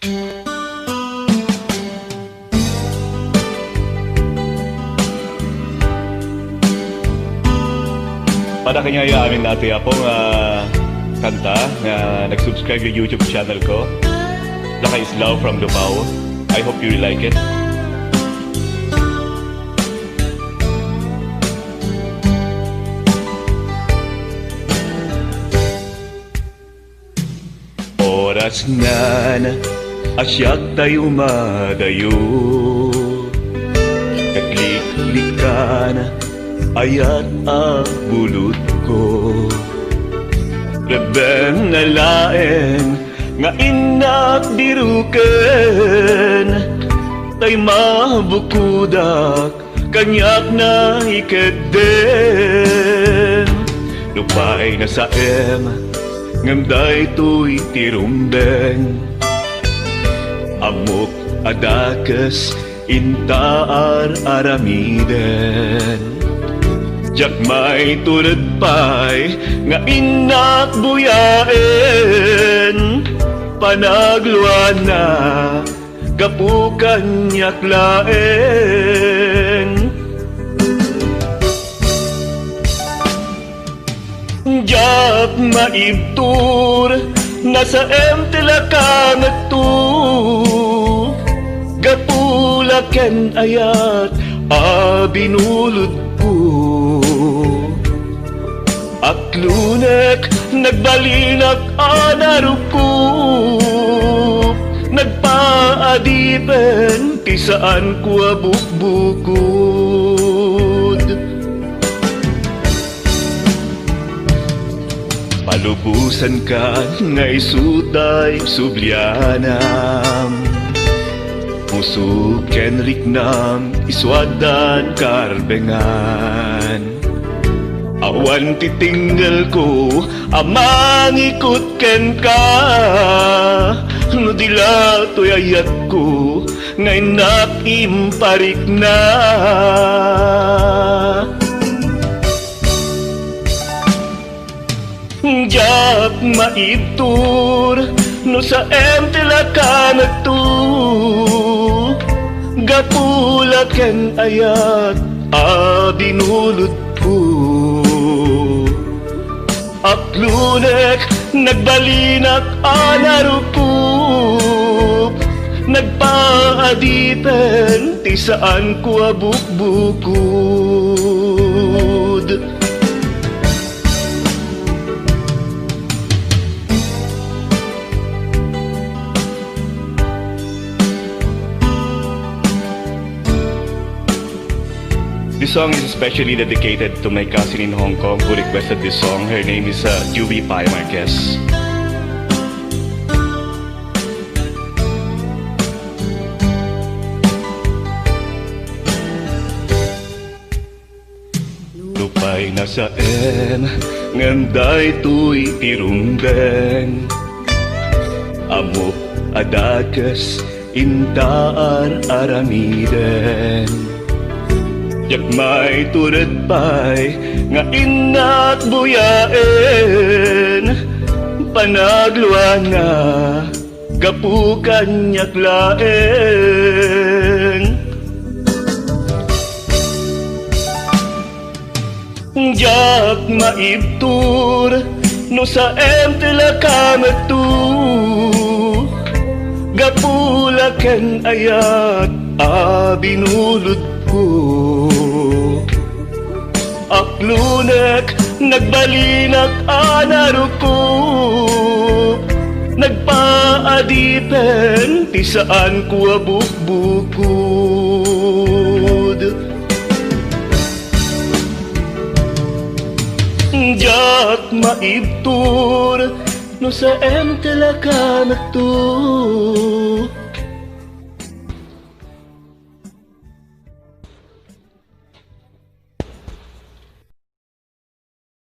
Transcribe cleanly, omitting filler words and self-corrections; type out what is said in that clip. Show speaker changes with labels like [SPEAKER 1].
[SPEAKER 1] Para kanya amin natin akong kanta na nag-subscribe yung YouTube channel ko. Laka is Love from Davao. I hope you like it. Oras nga na asyak tayo madayo, kaklik-klikan ayat ang bulot ko. Rebeng na laeng nga inak diruken, tay mabukudak kanyak na ikeden. Lupay na sa ngamday to'y tirumbeng, amok adakas intaar aramiden. Jak may tulad pa'y nga inak buyaen, panagluan na kapukan yaklaen. Jak maibtur nasa emtilakan at tu, gapulaken ayat binulod ko. Aklunek nagbalinak anaruko, nagpaadipen ti saan ko abukbukod. Palubusan ka nga isutay sublianam, musuk kenrik nam iswadan karbengan. Awan titinggal ko amang ikut ken ka, no dila to'y ayat ko ngay nakimparik na. Jak maibtur no sa emtilakan at tu, gapulaken ayat binulot ko. Aklunek nagbalinak anarukup, nagpaadipen ti saan ko abukbukod. This song is especially dedicated to my cousin in Hong Kong who requested this song. Her name is Juby Pai Marquez. Lupay na sa nganday to'y tirumbeng, amok adakas intaar aramiden. Jak may tulad pa'y nga inak buyaen, panagluan nga kapukan yaklaen. Jak maibtur no sa emtilakan at tu, gapulaken ayat binulot ko. Aklunek nagbalinak anaruko, nagpaadipen ti saan ko abukbukod. Jak maibtur no sa emtilakan at tu,